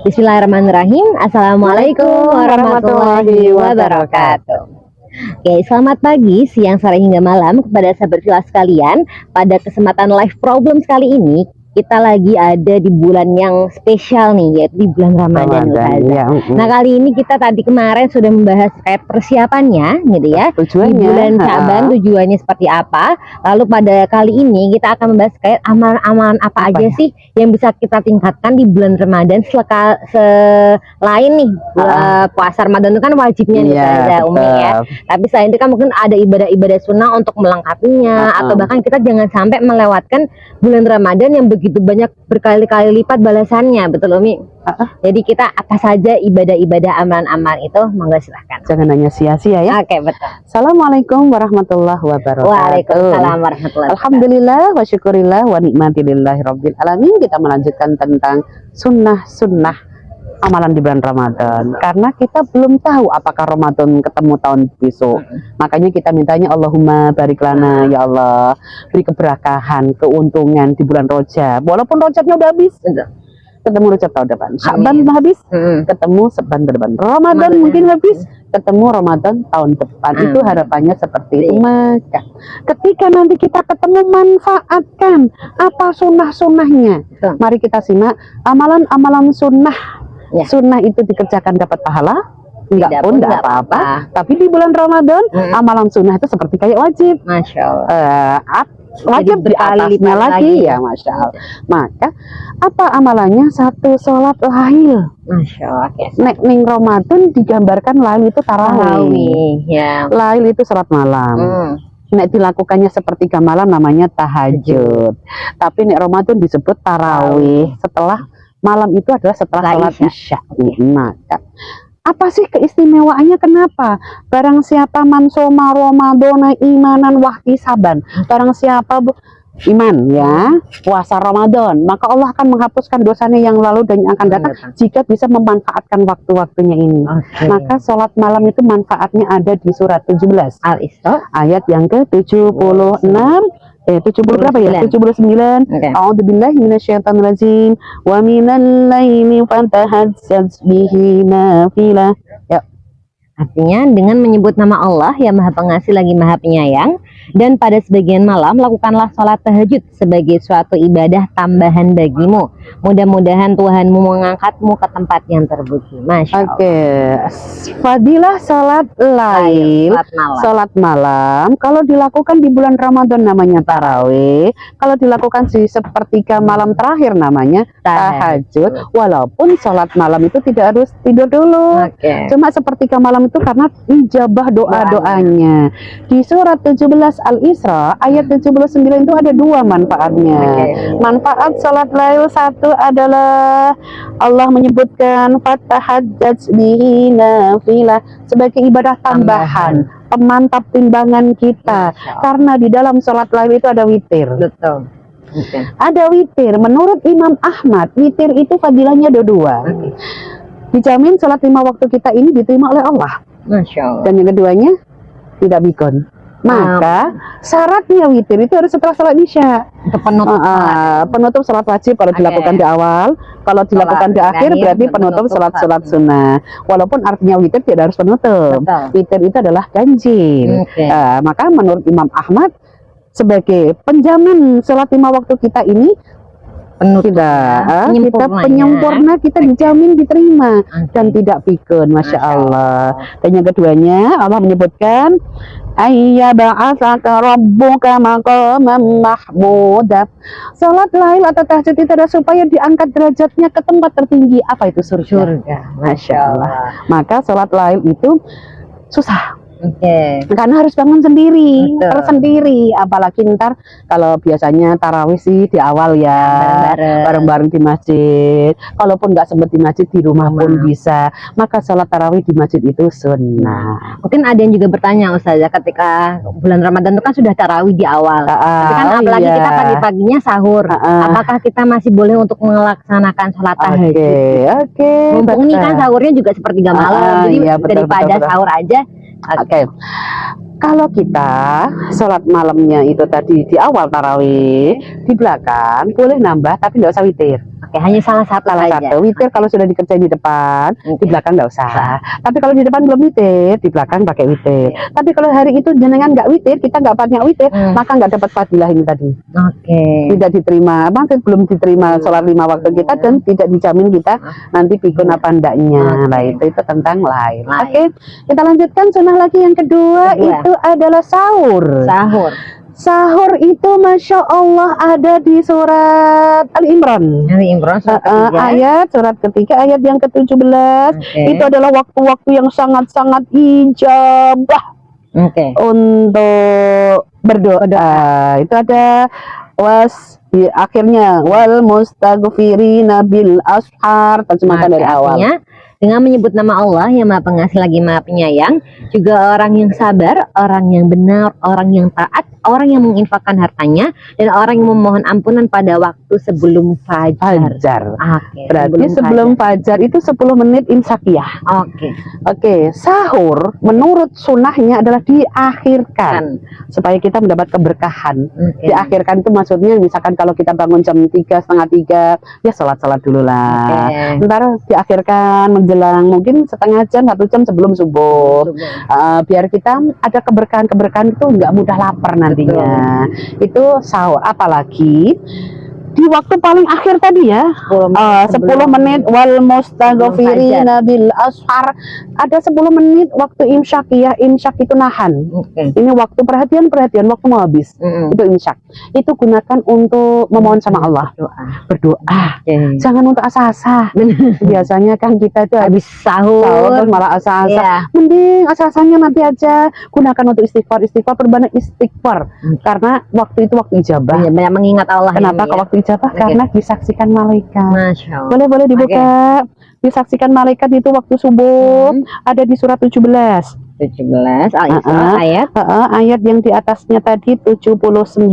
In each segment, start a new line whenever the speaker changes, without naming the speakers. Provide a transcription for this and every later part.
Bismillahirrahmanirrahim. Assalamualaikum warahmatullahi wabarakatuh. Oke, selamat pagi, siang, sore hingga malam kepada sahabat Villa sekalian. Pada kesempatan live problem kali ini, kita lagi ada di bulan yang spesial nih, yaitu di bulan Ramadan.
Ya,
Nah, kali ini kita tadi kemarin sudah membahas kayak persiapannya gitu ya.
Tujuannya,
di bulan Syaban tujuannya seperti apa. Lalu pada kali ini kita akan membahas kayak amalan-amalan apa aja
ya?
sih yang bisa kita tingkatkan di bulan Ramadan selain nih puasa Ramadan itu kan wajibnya nih Umi ya. Tapi selain itu kan mungkin ada ibadah-ibadah sunnah untuk melengkapinya, atau bahkan kita jangan sampai melewatkan bulan Ramadan yang begitu banyak berkali-kali lipat balasannya, betul Umi? Jadi kita apa saja ibadah-ibadah amalan-amalan itu, monggo silahkan.
Jangan hanya sia-sia ya.
Oke, betul.
Assalamualaikum warahmatullahi wabarakatuh.
Waalaikumsalam warahmatullahi wabarakatuh.
Alhamdulillah wa syukurillah wa nikmatillahi rabbil alamin. Kita melanjutkan tentang sunnah-sunnah amalan di bulan Ramadan, karena kita belum tahu apakah Ramadan ketemu tahun besok. Makanya kita mintanya Allahumma barik lana, ya Allah, beri keberkahan, keuntungan di bulan Rajab. Walaupun Rajabnya udah habis, ketemu Rajab tahun depan. Syaban udah habis, ketemu Syaban depan. Ramadan mungkin habis, ketemu Ramadan tahun depan. Itu harapannya seperti itu. Maka ketika nanti kita ketemu, manfaatkan apa sunnah-sunnahnya. Mari kita simak amalan-amalan sunnah. Sunnah itu dikerjakan dapat pahala, enggak pun enggak apa-apa. Tapi di bulan Ramadan amalan sunnah itu seperti kayak wajib.
Masya Allah.
Wajib di atasnya lagi ya, Masya Allah. Maka apa amalannya? Satu, sholat lail.
Masya Allah.
Nek ning Ramadan digambarkan lail itu tarawih.
Ya.
Lail itu sholat malam. Nek dilakukannya sepertiga malam namanya tahajud. Tapi nek Ramadan disebut tarawih. Setelah malam itu adalah setelah sholat isya. Maka apa sih keistimewaannya? Kenapa? Barang siapa man soma Ramadana imanan wahtisaban, barang siapa iman ya puasa Ramadan, maka Allah akan menghapuskan dosanya yang lalu dan yang akan datang jika bisa memanfaatkan waktu-waktunya ini. Maka sholat malam itu manfaatnya ada di surat 17 Al-Isra ayat yang ke-76. 70 berapa ya? 79. A'udzubillahi minasyaitonirrajim. Wa minal laili fantahajjaz bihi nafilah. Ya.
Artinya dengan menyebut nama Allah yang Maha Pengasih lagi Maha Penyayang, dan pada sebagian malam lakukanlah sholat tahajud sebagai suatu ibadah tambahan bagimu. Mudah-mudahan Tuhanmu mengangkatmu ke tempat yang terpuji. Masya Allah.
Fadilah sholat lail, sholat malam. Kalau dilakukan di bulan Ramadan namanya tarawih. Kalau dilakukan di sepertiga malam terakhir namanya tahajud. Walaupun sholat malam itu tidak harus tidur dulu. Cuma sepertiga malam itu karena ijabah doa-doanya. Di surat 17 Al-Isra ayat 79 itu ada dua manfaatnya. Manfaat sholat lail satu adalah Allah menyebutkan fatahajjaz bihi nafilah sebagai ibadah tambahan, pemantap timbangan kita. Karena di dalam sholat lail itu ada witir. Betul. Ada witir. Menurut Imam Ahmad, witir itu fadilahnya ada dua. Dijamin sholat 5 waktu kita ini diterima oleh Allah.
Masya Allah.
Dan yang keduanya tidak bikon. Maka syaratnya witir itu harus setelah sholat isya. Penutup sholat wajib kalau dilakukan di awal. Kalau dilakukan di akhir berarti penutup sholat sunnah. Walaupun artinya witir tidak harus penutup. Witir itu adalah ganjil. Maka menurut Imam Ahmad sebagai penjamin sholat 5 waktu kita ini kita penyempurna, kita dijamin diterima dan tidak pikun. Masya Allah. Dan yang keduanya Allah menyebutkan ayyaba'atsaka rabbuka maqaman mahmuda. Salat lail atau tahajud itu adalah supaya diangkat derajatnya ke tempat tertinggi. Apa itu? Surga. Masya Allah. Maka salat lail itu susah. Karena harus bangun sendiri, tersendiri. Apalagi ntar kalau biasanya tarawih sih di awal ya, bareng-bareng di masjid. Kalaupun nggak sempat di masjid, di rumah pun bisa. Maka sholat tarawih di masjid itu sunnah.
Mungkin ada yang juga bertanya Ustazah, ketika bulan Ramadan itu kan sudah tarawih di awal. Tapi kan apalagi kita pagi-paginya sahur. Apakah kita masih boleh untuk melaksanakan sholat tahajud? Mumpung ini kan sahurnya juga sepertiga malam, jadi daripada sahur aja.
Kalau kita sholat malamnya itu tadi di awal tarawih, di belakang boleh nambah tapi nggak usah witir.
Oke, hanya salah satu
Salah
saja.
satu. Witir kalau sudah dikerjain di depan, di belakang nggak usah. Tapi kalau di depan belum witir, di belakang pakai witir. Tapi kalau hari itu jenengan nggak witir, kita nggak banyak witir, maka nggak dapat fadilah ini tadi.
Oke.
Tidak diterima, belum diterima sholat 5 waktu kita, dan tidak dijamin kita nanti pikun apa ndaknya. Nah, itu tentang lain. Oke, kita lanjutkan sunnah lagi yang kedua. Itu adalah sahur. Sahur itu Masya Allah ada di surat Ali Imran.
Surat ketiga.
Surat ketiga ayat yang ke-17. Itu adalah waktu-waktu yang sangat-sangat ijabah untuk berdoa. Itu ada di akhirnya wal mustaghfirina bil ashar, terjemahkan dari awal.
Dengan menyebut nama Allah yang Maha Pengasih lagi Maha Penyayang, juga orang yang sabar, orang yang benar, orang yang taat, orang yang menginfakkan hartanya, dan orang yang memohon ampunan pada waktu sebelum fajar. Berarti sebelum fajar itu 10 menit imsakiyah. Oke, sahur menurut sunnahnya adalah diakhirkan supaya kita mendapat keberkahan. Diakhirkan itu maksudnya misalkan kalau kita bangun jam 3, setengah 3, ya sholat dulu lah. Ntar diakhirkan menjelang mungkin setengah jam, 1 jam sebelum subuh. Biar kita ada keberkahan itu nggak mudah lapar nantinya. Itu sahur. Apalagi di waktu paling akhir tadi ya, 10 menit wal mustaghfirina bil ashar, ada 10 menit waktu imsyak ya. Imsyak itu nahan. Ini waktu perhatian waktu mau habis. Itu imsyak. Itu gunakan untuk memohon sama Allah, berdoa. Jangan untuk asa-asa. Biasanya kan kita itu habis sahur malah asa-asa. Mending asa-asanya nanti aja, gunakan untuk istighfar, berbanyak istighfar. Karena waktu itu waktu ijabah. Banyak mengingat Allah.
Kenapa kalau waktu ijabah? Karena disaksikan malaikat. Boleh dibuka. Disaksikan malaikat itu waktu subuh. Ada di surat 17 ayat yang di atasnya tadi 79.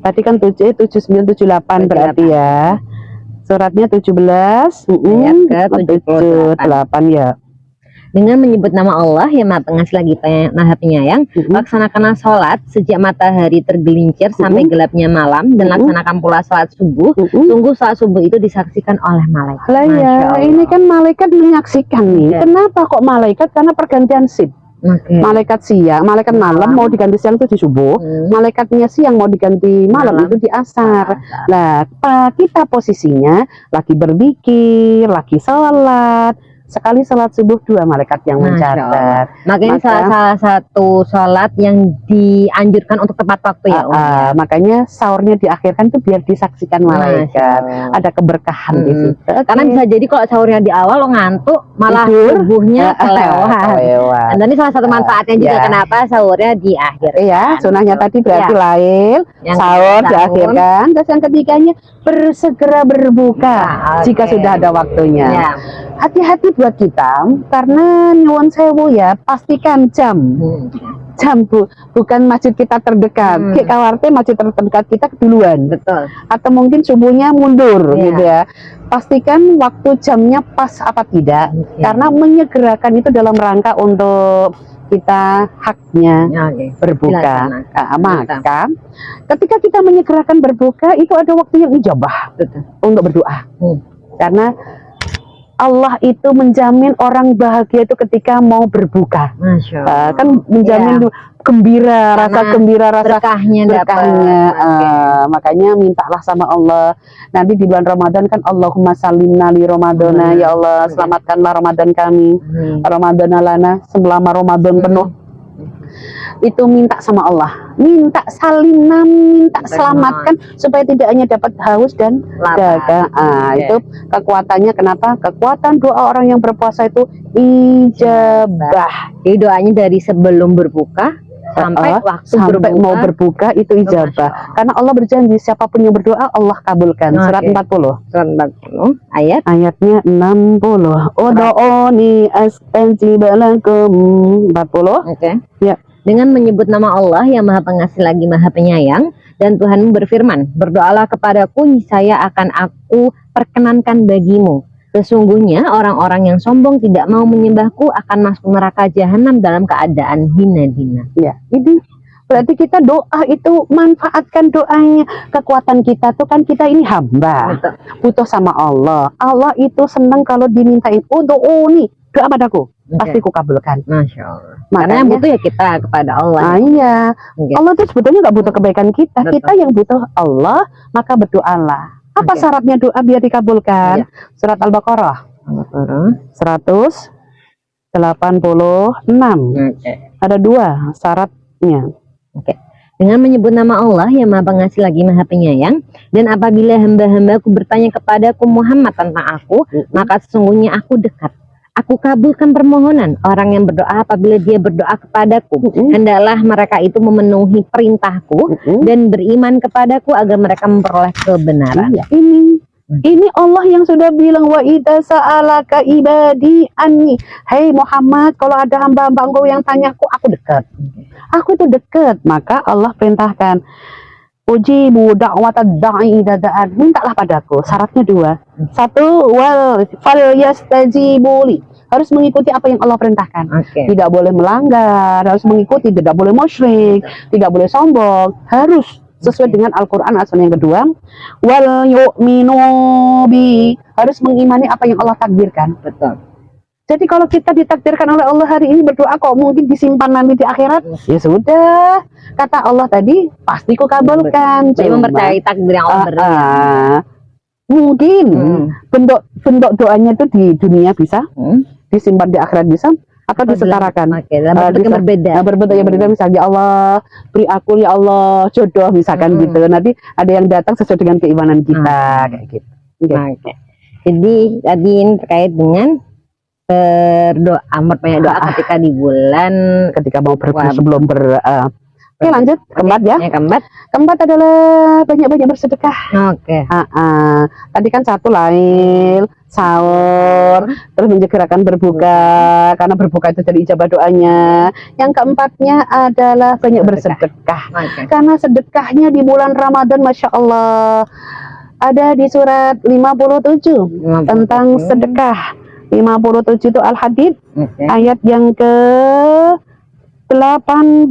Tadi kan 79 78 berarti ya. Suratnya 17 ayat ke-78 ya.
Dengan menyebut nama Allah yang Maha Pengasih lagi Maha Penyayang, laksanakanlah sholat sejak matahari tergelincir sampai gelapnya malam, dan laksanakan pula sholat subuh. Sungguh sholat subuh itu disaksikan oleh malaikat.
Ini kan malaikat menyaksikan nih. Kenapa kok malaikat? Karena pergantian shift. Malaikat siang, malaikat malam mau diganti siang itu di subuh, malaikatnya siang mau diganti malam itu di asar. Nah, kita posisinya lagi berzikir, lagi sholat. Sekali sholat subuh 2 malaikat yang mencatat.
Makanya salah satu sholat yang dianjurkan untuk tepat waktu ya.
Makanya sahurnya diakhirkan tuh biar disaksikan malaikat. Ada keberkahan di situ.
Karena bisa jadi kalau sahurnya di awal lo ngantuk, malah subuhnya kelewat. Dan ini salah satu manfaatnya juga kenapa sahurnya di akhir.
Sunnahnya tadi berarti lail, sahur diakhirkan. Terus yang ketiganya bersegera berbuka jika sudah ada waktunya. Hati-hati buat kita, karena nyuwun sewu ya, pastikan jam bukan masjid kita terdekat. Kayak masjid terdekat kita duluan. Atau mungkin subuhnya mundur gitu ya. Pastikan waktu jamnya pas apa tidak, karena menyegerakan itu dalam rangka untuk kita haknya berbuka. Maka ketika kita menyegerakan berbuka itu ada waktu yang ijabah untuk berdoa. Karena Allah itu menjamin orang bahagia itu ketika mau berbuka. Kan menjamin gembira, rasa gembira, rasa berkahnya. Makanya mintalah sama Allah. Nanti di bulan Ramadan kan Allahumma salimna li Ramadana, ya Allah selamatkanlah Ramadan kami. Ramadana lana, selama Ramadan penuh. Itu minta sama Allah, minta salimna, minta selamatkan supaya tidak hanya dapat haus dan dahaga. Itu kekuatannya. Kenapa? Kekuatan doa orang yang berpuasa itu ijabah. Jadi doanya dari sebelum berbuka sampai waktu mau berbuka itu ijabah. Karena Allah berjanji siapapun yang berdoa Allah kabulkan. Surat 40. Ayatnya 60. Ud'uni astajib lakum. 40. Ya.
Dengan menyebut nama Allah yang Maha Pengasih lagi Maha Penyayang, dan Tuhanmu berfirman, berdoalah kepadaku, niscaya akan aku perkenankan bagimu. Sesungguhnya orang-orang yang sombong tidak mau menyembahku akan masuk neraka jahanam dalam keadaan hina-hina.
Ya, ini Berarti kita doa itu manfaatkan doanya. Kekuatan kita tuh kan kita ini hamba,
Betul.
butuh sama Allah. Allah itu senang kalau dimintain nih doa padaku, pasti ku kabulkan.
Masya Allah. Karena yang
Makanya
butuh ya kita kepada Allah.
iya,
Oke.
Allah tuh sebetulnya nggak butuh kebaikan kita.
Betul.
Kita yang butuh Allah, maka berdoalah. Apa
Oke.
syaratnya doa biar dikabulkan?
Iya.
Surat Al-Baqarah
Al-Baqarah.
186.
Oke.
Ada 2 syaratnya.
Oke. Dengan menyebut nama Allah yang Maha Pengasih lagi Maha Penyayang, dan apabila hamba-hambaku bertanya kepadaku Muhammad tentang aku, maka sesungguhnya aku dekat. Aku kabulkan permohonan orang yang berdoa apabila dia berdoa kepadaku. Hendaklah mereka itu memenuhi perintahku dan beriman kepadaku agar mereka memperoleh kebenaran.
Iya, ini Allah yang sudah bilang wa idza sa'alaka ibadi anni. Hai Muhammad, kalau ada hamba-hamba engkau yang tanya aku dekat. Aku itu dekat. Maka Allah perintahkan ujibu da'watad da'i idza da'an. Mintalah padaku. Syaratnya 2. 1 wal fal yastajibuli. Harus mengikuti apa yang Allah perintahkan.
Oke.
Tidak boleh melanggar, harus mengikuti, tidak boleh musyrik, tidak boleh sombong, harus sesuai dengan Al-Quran. Asal yang kedua, wal yu'minu bi, harus mengimani apa yang Allah takdirkan.
Betul.
Jadi kalau kita ditakdirkan oleh Allah hari ini berdoa kok mungkin disimpan nanti di akhirat, ya sudah. Kata Allah tadi, pasti ku kabulkan.
Jadi mempercayai takdir yang Allah beri.
Mungkin bentuk doanya itu di dunia bisa, disimpan di akhirat bisa, atau disetarakan.
Oke, dalam bentuk yang berbeda.
Berbentuk yang berbeda, misalnya ya Allah beri aku ya Allah jodoh misalkan gitu. Nanti ada yang datang sesuai dengan keimanan kita kayak gitu.
Oke. Jadi tadi ini terkait dengan berdoa, memperbanyak doa ketika di bulan,
Ketika mau sebelum Oke, lanjut keempat ya.
yang keempat.
Keempat adalah banyak-banyak bersedekah.
Oke.
Tadi kan 1 lail, sahur, terus menyegerakan berbuka, karena berbuka itu jadi ijabah doanya. Yang keempatnya adalah banyak bersedekah.
Oke.
Karena sedekahnya di bulan Ramadan, Masya Allah, ada di surat 57 tentang sedekah. 57 itu Al-Hadid, ayat yang ke 18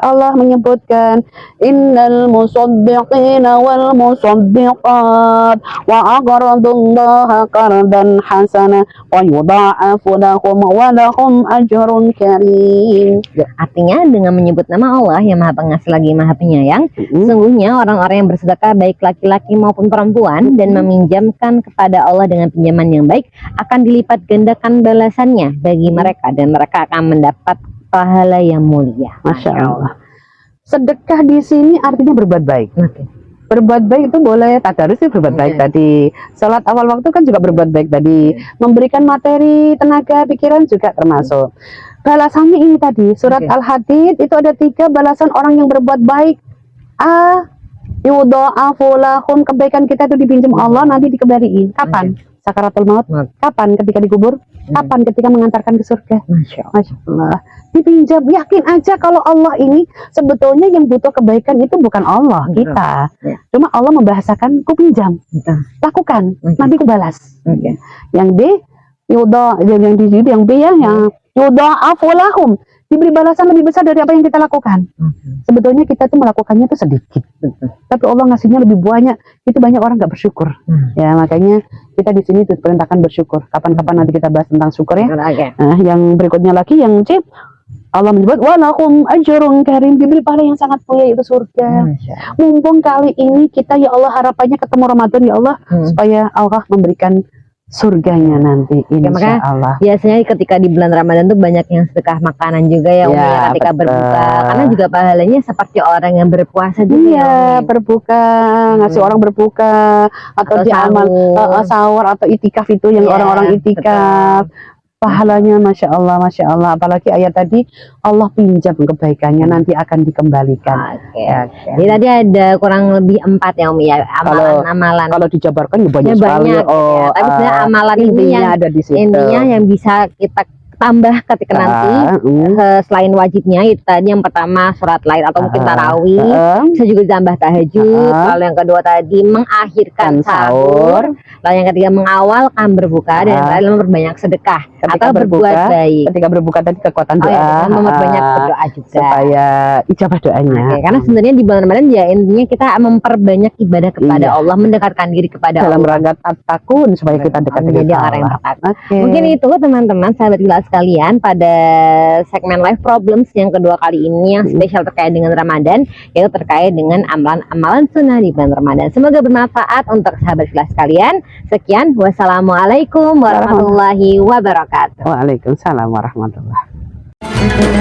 Allah menyebutkan innal musaddiqina wal musaddiqat wa aqradullaha qardan hasana wa yudha'afu lahum wa lahum ajrun karim.
Artinya dengan menyebut nama Allah yang Maha Pengasih lagi Maha Penyayang, sesungguhnya orang-orang yang bersedekah baik laki-laki maupun perempuan dan meminjamkan kepada Allah dengan pinjaman yang baik akan dilipat gandakan balasannya bagi mereka, dan mereka akan mendapat pahala yang mulia.
Masya Allah. Sedekah di sini artinya berbuat baik.
Oke.
Berbuat baik itu boleh, tadarus sih berbuat baik tadi. Salat awal waktu kan juga berbuat baik tadi. Memberikan materi, tenaga, pikiran juga termasuk. Balasannya ini tadi, surat Al-Hadid itu ada 3 balasan orang yang berbuat baik. Yudha'afu lahum, kebaikan kita itu dipinjam Allah, nanti dikembaliin. Kapan? Sakaratul maut. Kapan? Ketika dikubur. Kapan? Ketika mengantarkan ke surga.
Masya
Allah. Dipinjam. Yakin aja kalau Allah ini sebetulnya yang butuh kebaikan itu bukan Allah, kita. Cuma Allah membahasakan ku pinjam. Lakukan, nanti ku balas. Yang B, yang di situ yang B ya, yang yudha'afu lahum, diberi balasan lebih besar dari apa yang kita lakukan. Sebetulnya kita tuh melakukannya tuh sedikit, tapi Allah ngasihnya lebih banyak. Itu banyak orang nggak bersyukur. Ya makanya kita di sini diperintahkan bersyukur. Kapan-kapan nanti kita bahas tentang syukur ya. Nah, yang berikutnya lagi yang C, Allah menyebut walakum ajrun karim, diberi pahala yang sangat mulia, itu surga. Mumpung kali ini kita ya Allah harapannya ketemu Ramadan ya Allah, supaya Allah memberikan surganya nanti insya Allah.
Biasanya ketika di bulan Ramadan tuh banyak yang sedekah makanan juga ya, Umi, ya, ketika berbuka, karena juga pahalanya seperti orang yang berpuasa juga.
Iya, berbuka, ngasih orang berbuka, atau di amal sahur atau itikaf itu yang orang-orang itikaf. Pahalanya Masya Allah, Masya Allah. Apalagi ayat tadi, Allah pinjam kebaikannya nanti akan dikembalikan.
Jadi tadi ada kurang lebih 4 ya Umi ya, amalan-amalan.
Kalau dijabarkan ya banyak sekali.
Tapi sebenarnya amalan ini yang
ada di situ.
Intinya yang bisa kita tambah ketika nanti selain wajibnya itu tadi yang pertama sholat lain atau mungkin tarawih, bisa juga ditambah tahajud. Lalu yang kedua tadi mengakhirkan sahur. Lalu yang ketiga mengawalkan berbuka, dan yang terakhir memperbanyak sedekah atau berbuat baik.
Ketika berbuka tadi kekuatan doa,
Ya, memperbanyak berdoa juga
supaya ijabah doanya.
Karena sebenarnya di bulan Ramadan ya intinya kita memperbanyak ibadah kepada Allah, mendekatkan diri kepada
dalam
Allah.
rangka takun supaya kita dekat dengan
orang yang bertakwa.
Okay.
Mungkin itu teman-teman sahabat Gila sekalian pada segmen Life Problems yang kedua kali ini yang spesial terkait dengan Ramadan, yaitu terkait dengan amalan-amalan sunnah di bulan Ramadan. Semoga bermanfaat untuk sahabat Gila sekalian. Sekian, wassalamualaikum warahmatullahi wabarakatuh.
Waalaikumsalam warahmatullahi wabarakatuh.